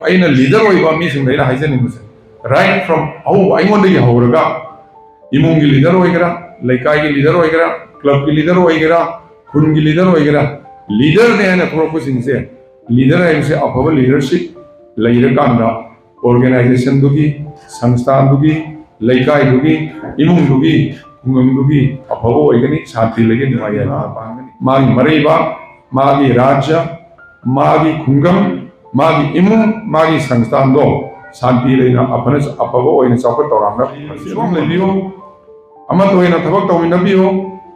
ꯑꯩꯅ ꯂꯤꯗꯔ ꯑꯣꯏꯕ ꯃꯤꯁꯤꯡꯗ ꯍꯥꯏꯖꯅꯤꯡꯕꯁꯦ ꯔꯥꯏꯠ ꯐ꯭ꯔꯣꯝ ꯑꯩꯉꯣꯟꯗꯒꯤ ꯍꯧꯔꯒ ꯏꯃꯨꯡꯒꯤ ꯂꯤꯗꯔ ꯑꯣꯏꯒꯦꯔꯥ ꯂꯩꯀꯥꯏꯒꯤ ꯂꯤꯗꯔ ꯑꯣꯏꯒꯦꯔꯥ ꯀ꯭ꯂꯕꯀꯤ ꯂꯤꯗꯔ ꯑꯣꯏꯒꯦꯔꯥ ꯈꯨꯟꯒꯤ ꯂꯤꯗꯔ ꯑꯣꯏꯒꯦꯔꯥ ꯂꯤꯗꯔꯅꯦ ꯍꯥꯏꯅ ꯊꯣꯔꯛꯄꯁꯤꯡꯁꯦ ꯂꯤꯗꯔ ꯍꯥꯏꯕꯁꯦ ꯑꯐꯕ ꯂꯤꯗꯔꯁꯤꯞ ꯂꯩꯔꯀꯥꯟꯗ ꯑꯣꯔꯒꯅꯥꯏꯖꯦꯁꯟꯗꯨꯒꯤ ꯁꯪꯁꯊꯥꯟꯗꯨꯒꯤ ꯂꯩꯀꯥꯏꯗꯨꯒꯤ ꯏꯃꯨꯡꯗꯨꯒꯤ ꯈꯨꯡꯒꯪꯗꯨꯒꯤ ꯑꯐꯕ ꯑꯣꯏꯒꯅꯤ ꯁꯥꯟꯇꯤ ꯂꯩꯒꯅꯤ ꯅꯨꯡꯉꯥꯏ ꯌꯥꯏꯐꯕ ꯄꯥꯡꯒꯅꯤ ꯃꯥꯒꯤ ꯃꯔꯩꯕꯥꯛ ꯃꯥꯒꯤ ꯔꯥꯖ꯭ꯌ ꯃꯥꯒꯤ ꯈꯨꯡꯒꯪ ꯃꯥꯒꯤ ꯏꯃꯨꯡ ꯃꯥꯒꯤ ꯁꯪꯁꯊꯥꯟꯗꯣ शांति लेना अपने अफब ओइन चाउख तौरांग सोम लेबियो अमत ओइन थबक तौमिनबियो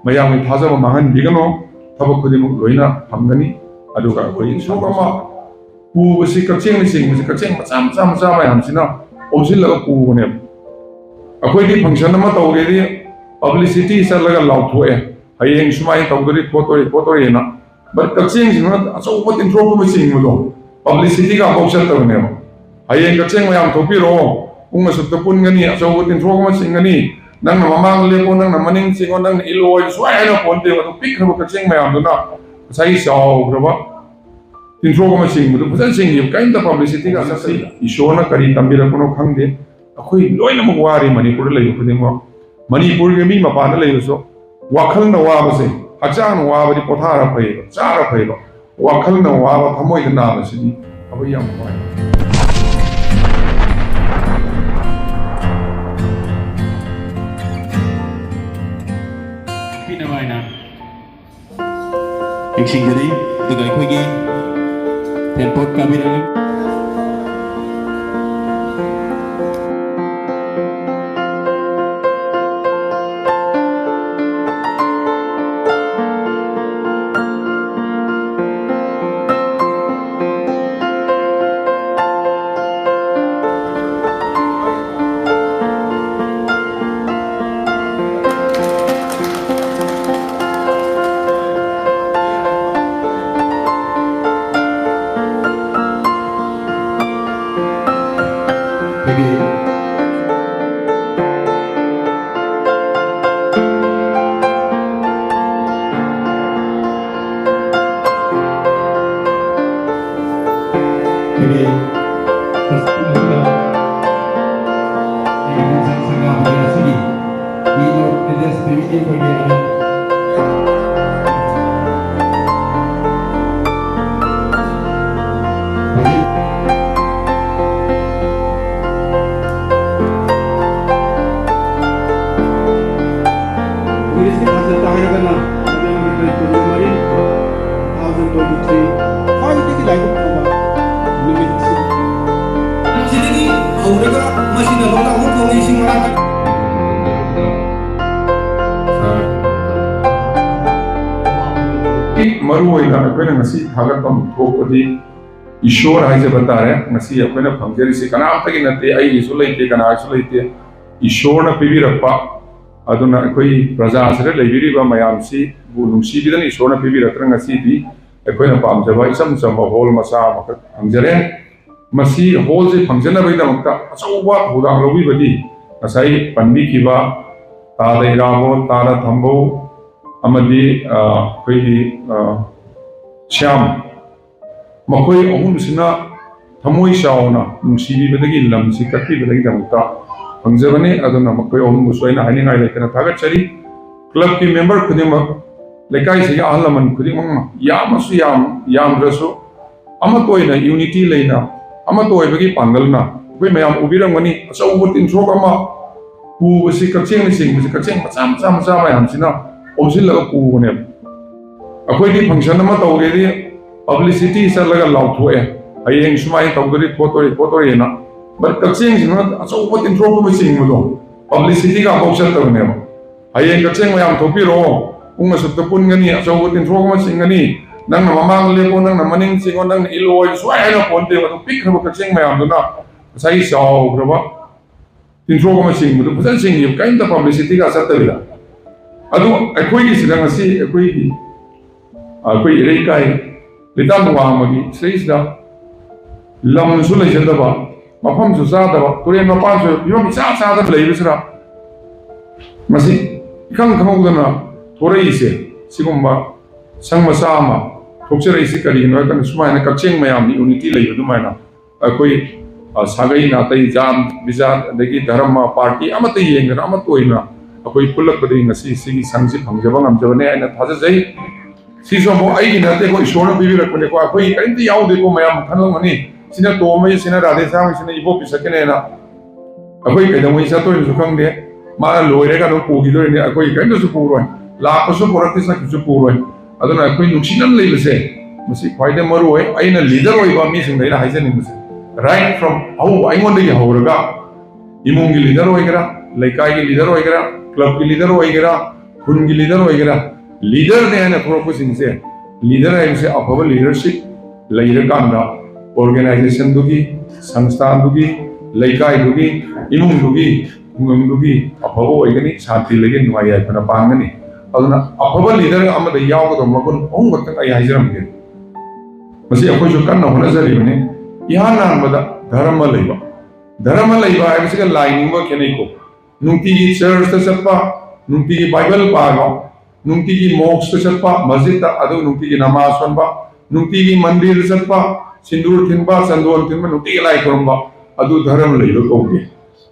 मयामि थाजब मांगनबिगनो थबक खुदिमुक लोइना फंगनी अदुगा कोई सोक अमा पुबसि कचेंग सिंगसि कचेंग मचा मचा मचा मयामसिना ओमसिलगा पुबने अखोइदि फंक्शन अमा तौरेदि पब्लिसिटी चलगा लाउथोए हयेंग सुमाइ तौदरि फोटोरेना बट कचेंग सिंगना अचौब तिनथ्रोक सिंगमदो पब्लिसिटी का अबौचत तौनेबा हयेंग कचेंग मयाम थोपिरो पुंग असुक्ता पुनगनी अचौब तिनथ्रोक सिंगनी नंग ममांग लेपो नंग मनिंग सिंगो नंग इलोय स्वायना पोन्ते अदु पिखरब कचेंग मयामदुना साई चाउग्रबा तिनथ्रोक सिंगमदु फजन सिंगी काइंदा पब्लिसिटी का ससी ईश्वरना करी तंबिरपनो खंगदे अखोई लोइनमक वारी मणिपुर लैब खुदिमो मणिपुर के मी मपान लैबसो वाखलना वाबसे हचांग वाबदि पोथारा फैबा चारा फैबा वाखलना वाबा थमोइदा नाबसिनि अब याम वाई Exingere, dengan kuigi, tempat kami dalam. मरुओइना अखोइना ngasi थागतम थोपदि ईश्वर हाइजब तारे ngasi अखोइना फंगजरिसि कनामतगि नते आइगिसु लैते कनासु लैते ईश्वरना पिबिरप्पा अदुना अखोइ प्रजासरे लैबिरिबा मयामसि बु नुंसिबिदन ईश्वरना पिबिरत्र ngasiदि अखोइना पामजबा इसम सम होल मसा मक फंगजरे मसी होल से फंगजनबैदमक्ता अचौबा थौदांग लौबिबदि ngасai पनबिखिबा तादैराबो तारा थंबो अमदी अखोइगी श्याम मखोइ अहुमसिना थमोइ चाउना नुंसिबिबदगी लमसि कट्टिबदगी दमक्ता फंगजबने अदुना मखोइ अहुमबु सोइना हाइनिंगाइ लेतना थागतचरी क्लब की मेंबर खुदिमक लेकाइसिगी अहलमन खुदिमक यामसु यामद्रसु अमतोइना यूनिटी लेना अमतोइबगी पांगलना अखोइ मयाम उबिरंगनी अचौब तिनथ्रोक अमा पुबसि कचेंग सिंगसि कचेंग मचा मचा मचा मयामसिना ओमसिलगा पुबने अखोइदि फंक्शन अमा तौरेदि पब्लिसिटी चलगा लाउथोए हयेंग सुमाइ तौदरि फोटोरेना बट कचेंग सिंगना अचौब तिनथ्रोक सिंगमदो पब्लिसिटी का अबौचत तौनेबा हयेंग कचेंग मयाम थोपिरो पुंग असुक्ता पुनगनी अचौब तिनथ्रोक सिंगनी नंग ममांग लेपो नंग मनिंग सिंगो नंग इलोय स्वायना पोन्ते अदु पिखरब कचेंग मयामदुना साई चाउग्रबा तिनथ्रोक सिंगमदु फजन सिंगी काइंदा पब्लिसिटी का चतबिदा अदु अखोइगी सिदा ngasi अखोइगी अखोइ इरेकाइ लिताम वामगी स्रेइसदा लमसु लेजदबा मफमसु चादबा तुरेन मपासु योम चा चादा लेबिसरा मसी इखंग खमौदना थोरइसे सिगुम्बा संग मसा अमा थोक्चरइसे करिनो कन सुमाइना कचेंग मयामनि यूनिटी लेबदुमाइना ꯑꯩꯈꯣꯏ ꯁꯥꯒꯩ ꯅꯥꯇꯩ ꯖꯥꯠ ꯕꯤꯖꯥꯠ ꯑꯗꯒꯤ ꯙꯔꯃ ꯄꯥꯔꯇꯤ ꯑꯃꯠꯇ ꯌꯦꯡꯗꯅ ꯑꯃꯠꯇ ꯑꯣꯏꯅ ꯑꯩꯈꯣꯏ ꯄꯨꯜꯂꯛꯄꯗꯒꯤ ꯉꯁꯤ ꯁꯤꯒꯤ ꯁꯪꯁꯤ ꯐꯪꯖꯕ ꯉꯝꯖꯕꯅꯦ ꯑꯩꯅ ꯊꯥꯖꯖꯩ ꯁꯤꯁꯨ ꯑꯃꯨꯛ ꯑꯩꯒꯤ ꯅꯠꯇꯦꯀꯣ ꯏꯁꯣꯔꯅ ꯄꯤꯕꯤꯔꯛꯄꯅꯦꯀꯣ ꯑꯩꯈꯣꯏꯒꯤ ꯀꯔꯤꯝꯇ ꯌꯥꯎꯗꯦꯀꯣ ꯃꯌꯥꯝ ꯈꯜꯂꯝꯒꯅꯤ ꯁꯤꯅ ꯇꯣꯝꯕꯩ ꯁꯤꯅ ꯔꯥꯙꯦꯁ꯭ꯌꯥꯝ ꯁꯤꯅ ꯏꯕꯣꯛꯀꯤ ꯁꯛꯀꯅꯦꯅ ꯑꯩꯈꯣꯏ ꯀꯩꯗꯧꯉꯩ ꯆꯠꯇꯣꯏꯅꯁꯨ ꯈꯪꯗꯦ ꯃꯥꯅ ꯂꯣꯏꯔꯒ ꯑꯗꯨꯝ ꯄꯨꯈꯤꯗꯣꯏꯅꯦ ꯑꯩꯈꯣꯏ ꯀꯔꯤꯝꯇꯁꯨ ꯄꯨꯔꯣꯏ ꯂꯥꯛꯄꯁꯨ ꯄꯨꯔꯛꯇꯦ ꯆꯠꯈꯤꯕꯁꯨ ꯄꯨꯔꯣꯏ ꯑꯗꯨꯅ ꯑꯩꯈꯣꯏ ꯅꯨꯡꯁꯤꯅꯅ ꯂꯩꯕꯁꯦ ꯃꯁꯤ ꯈ꯭ꯋꯥꯏꯗꯒꯤ ꯃꯔꯨ ꯑꯣꯏ ꯑꯩꯅ ꯂꯤꯗꯔ ꯑꯣꯏꯕ ꯃꯤꯁꯤꯡꯗ ꯑꯩꯅ ꯍꯥꯏꯖꯅꯤꯡꯕꯁꯦ ꯔꯥꯏꯠ ꯐ꯭ꯔꯣꯝ ꯑꯍꯧꯕ ꯑꯩꯉꯣꯟꯗꯒꯤ ꯍꯧꯔꯒ इमुंगी लीडर होएगा लेकाई की लीडर होएगा क्लब की लीडर होएगा खुन की लीडर होएगा लीडर ने है ना प्रोपोजिंग से लीडर है इसे अफवा लीडरशिप लेयर कांडा ऑर्गेनाइजेशन दुगी संस्थान दुगी लेकाई दुगी इमुंग दुगी उंगम दुगी अफवा होएगा नहीं शांति लगे नुआई है पना पांगनी अदुना अफवा लीडर अमद याव को मगुन ओंग वक्त आई हाइजरम के मसी अखोई जो कन्ना होना जरी बने यहाँ नाम बदा धर्म लेबा धर्म लेबा है बिसका लाइनिंग वो क्या नहीं को नुंती की चर्च तो चप्पा नुंती की बाइबल पागा नुंती की मोक्ष तो चप्पा मस्जिद ता अदो नुंती की नमाज सुनबा नुंती की मंदिर चप्पा सिंदूर थिनबा संदूर थिनबा नुंती की लाई करबा अदो धर्म लेबा कौगे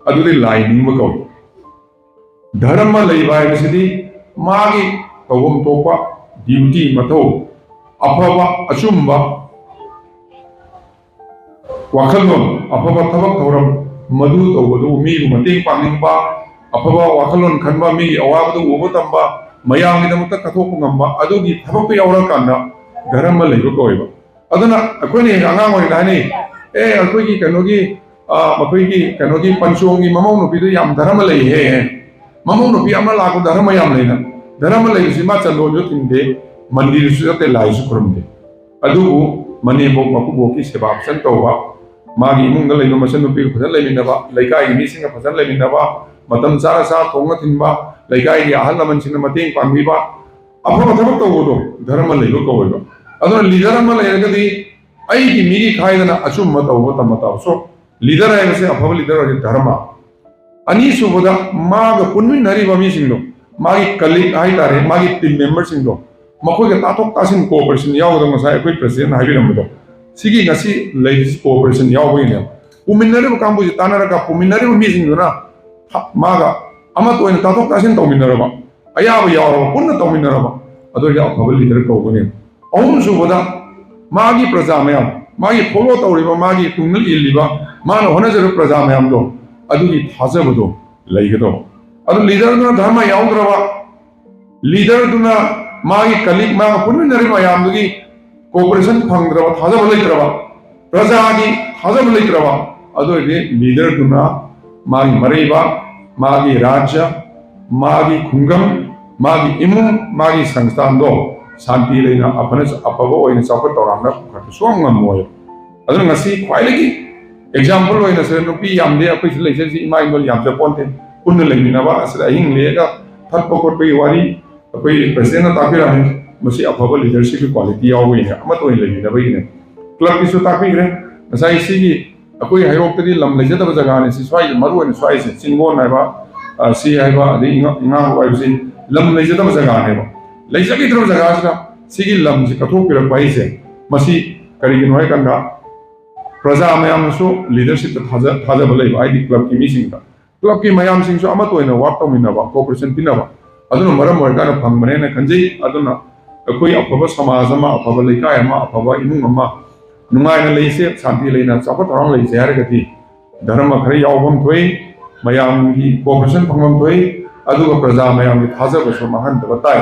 अदो दी लाइनिंग वो कौगे धर्म लेबा है बिसदी मागी तवम तोपा ड्यूटी मतो अफवा अचुम्बा वाखलोन अफवा थबक थौरम मधु तौबदु मी मतेंग पांगिंबा अफवा वाखलोन खनबा मी अवाबदु उबो तंबा मयामि दमत कथोक ngamba अदुगी थबक यावरा कांदा धर्म लेबो कोइबा अदुना अखोइने अंगांग ओइ गानी ए अखोइगी कनोगी मखोइगी कनोगी पंचोंगी ममौ नुपिदु याम धर्म लई हे ममौ नुपि अमा लाको धर्म याम लेना धर्म लईसि मा चलोजो तिंदे मंदिर सुते लाइसु खुरमदे अदुबु मनेबो मकुबो की सेवा फसन तौबा मागी इमुंग लेबा मसन नुपि फसन लेमिनबा लेकाई मिसिंग फसन लेमिनबा मतम सारा सा थोंग थिनबा लेकाई की अहल लमनसिंग मतेंग पांगबिबा अफबा थबक तौबदो धर्म लेबो कोइबा अदुना लीडर अमा लेरगदी अईगी मिगी खाइदना अचुम तौबो तमताव सो लीडर है अफब लीडर धर्म अनी सुबदा माग पुनमिनरिबा मिसिंगदो मागी कलीग हाई तारे मागी टीम मेंबर सिंगदो मखोइगा ताथोक तासिन कोऑपरेशन यावदो ngasai akoi president haibiramdo sigi ngasi ladies cooperation yawbine puminariba kambu ji tanaraka puminariba misingduna maga ama toina tathok tasin tawminaraba ayaba yawraba punna tawminaraba adoga afaba leader kawgone ahum subada magi praja mayam magi follow tawriba magi tungal iliba mana honajaru praja mayam do adugi thajabado leigado adu leader duna dharma yawdraba leader duna मागी colleague मागा पुनमिनरि मयामदुगी cooperation फंगद्रबा थाजब लेत्रबा प्रजागी थाजब लेत्रबा अदोगे leader दुना मागी मरेबा मागी राज्य मागी खुंगम मागी इमुंग मागी संस्थान दो शांति लेना अपने अफबो ओइन साफत तौरांना खत सोंग मोय अदन ngasi ख्वाइलगी एग्जांपल ओइन से नुपी यामदे अखोइ लेसे सि इमा इंगल यामसे पोंते पुन्न लेमिनाबा असला हिंग लेगा थप कोटबे वारी अखोई प्रेसिडेंट ताकिराने मसी अफबा लीडरशिप क्वालिटी यावइने अमत ओइन लेमिनाबइने क्लब की सु ताकिरे ngасai sigi अखोई हाइरोक्तदी लम लेजदब जगाने सि स्वाइ मरुअन स्वाइ से चिंगोन नाइबा सि हाइबा दि इंगा वाइबसि लम लेजदब जगाने बा लेजगिद्रब जगासना सिगी लम सि कथोक पिरक पाइसे मसी करिगिनो है कंदा प्रजा मयामसु लीडरशिप थाजब लेबा आइदि क्लब की मीसिंग क्लब की मयाम सिंगसु अमत ओइन वर्क तौमिनबा कोऑपरेशन पिनबा अदुना मरम ओइगाना फंगमनेना खंजई अदुना अखोई अफबा समाज अमा अफबा लेकाय अमा अफबा इमुंग अमा नुंगाइना लेसे शांति लेना चापत तौरांग लेसे हारगति धर्म खरे यावबम थोई मयाम की कोऑपरेशन फंगबम थोई अदुगा प्रजा मयाम की थाजबसु महंतबा ताय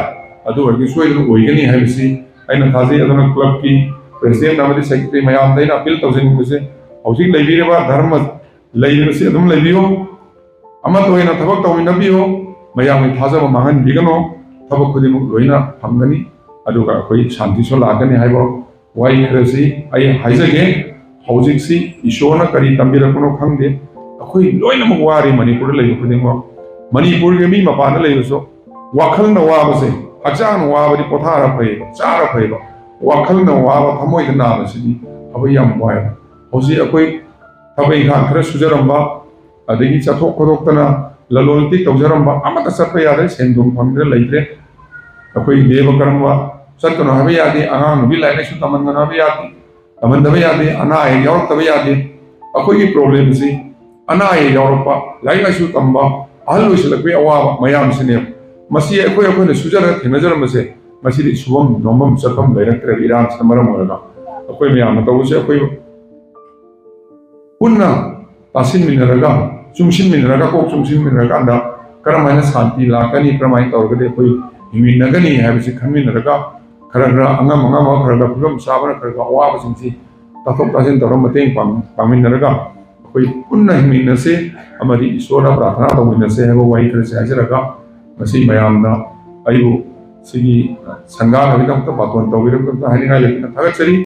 अदुगा सोइदु ओइगनी हाइबसि आइना थाजै अदुना क्लब की प्रेसिडेंट अमदि सेक्रेटरी मयाम दैना अपील तौजनिंगसे हौजिक लेबिरेबा धर्म लेबिरसि अदुम लेबियो अमा तोइना थबक तौमिनबियो मयाम की थाजब महन बिगनो थबक खुदिमुक लोइना फंगनी अदुगा अखोई शांति सो लागनी हाइबो वाई खरसि आई हाइजगे हौजिकसि ईश्वरना करी तंबिरकनो खंगदे अखोई लोइनमक वारी मणिपुर लेबो खुदिमो मणिपुर के मी मपान लेबसो वाखलना वाबसे हचान वाबदि पोथारा फैबो चारा फैबो वाखलना वाबा थमोइदा नाबसिदि अबै याम वाय हौजि अखोई थबै खा खर सुजरंबा अदगी चथोक खोदोक्तना ललोलती तौजरंबा अमता सत्प यादे सेंदुम फंगदे लेत्रे अखोई देव कर्मवा सत्कनो हबे यादे आंगांग नुबि लाइने सु तमनगना हबे यादे तमनदबे यादे अना ए यावरतबे यादे ꯑꯩꯈꯣꯏꯒꯤ ꯄ꯭ꯔꯣꯕ꯭ꯂꯦꯝꯁꯤ ꯑꯅꯥ ꯑꯌꯦꯛ ꯌꯥꯎꯔꯛꯄ ꯂꯥꯏꯔꯤꯛ ꯂꯥꯏꯁꯨ ꯇꯝꯕ ꯑꯍꯜ ꯑꯣꯏꯁꯤꯜꯂꯛꯄꯒꯤ ꯑꯋꯥꯕ ꯃꯌꯥꯝꯁꯤꯅꯦꯕ ꯃꯁꯤ ꯑꯩꯈꯣꯏꯅ ꯁꯨꯖꯔꯒ ꯊꯦꯡꯅꯖꯔꯝꯕꯁꯦ ꯉꯁꯤꯗꯤ ꯁꯨꯐꯝ ꯅꯣꯝꯐꯝ ꯆꯠꯐꯝ ꯂꯩꯔꯛꯇ꯭ꯔꯦꯕ इरांꯁꯤꯅ ꯃꯔꯝ ꯑꯣꯏꯔꯒ ꯑꯩꯈꯣꯏ ꯃꯌꯥꯝꯅ ꯇꯧꯕꯁꯦ ꯑꯩꯈꯣꯏ ꯄꯨꯟꯅ ꯇꯥꯁꯤꯟꯃꯤꯟꯅꯔꯒ ꯆꯨꯡꯁꯤꯟꯃꯤꯟꯅꯔꯒ ꯀꯣꯛ ꯆꯨꯡꯁꯤꯟꯃꯤꯟꯅꯔꯀꯥꯟꯗ ꯀꯔꯝꯍꯥꯏꯅ ꯁꯥꯟꯇꯤ ꯂꯥꯛꯀꯅꯤ ꯀꯔꯝꯍꯥꯏꯅ ꯇꯧꯔꯒꯗꯤ ꯑꯩꯈꯣꯏ ꯍꯤꯡꯃꯤꯟꯅꯒꯅꯤ ꯍꯥꯏꯕꯁꯤ ꯈꯟꯃꯤꯟꯅꯔꯒ ꯈꯔ ꯑꯉꯝ ꯑꯉꯝꯕ ꯈꯔ ꯐꯤꯕꯝ ꯆꯥꯕꯅ ꯈꯔ ꯑꯋꯥꯕꯁꯤꯡꯁꯤ ꯇꯥꯊꯣꯛ ꯇꯥꯁꯤꯟ ꯇꯧꯔꯒ ꯃꯇꯦꯡ ꯄꯥꯡꯃꯤꯟꯅꯔꯒ ꯑꯩꯈꯣꯏ ꯄꯨꯟꯅ ꯍꯤꯡꯃꯤꯟꯅꯁꯦ ꯑꯃꯗꯤ ꯏꯁꯣꯔꯗ ꯄ꯭ꯔꯥꯊꯅꯥ ꯇꯧꯃꯤꯟꯅꯁꯦ ꯍꯥꯏꯕ ꯋꯥꯍꯩ ꯈꯔꯁꯦ ꯍꯥꯏꯖꯔꯒ ꯉꯁꯤ ꯃꯌꯥꯝꯅ ꯑꯩꯕꯨ ꯁꯤꯒꯤ ꯁꯪꯒꯥꯕꯒꯤꯗꯃꯛꯇ ꯕꯥꯇꯣꯟ ꯇꯧꯕꯤꯔꯛꯄꯗ ꯍꯥꯏꯅꯤꯡꯉꯥꯏ ꯂꯩꯇꯅ ꯊꯥꯒꯠꯆꯔꯤ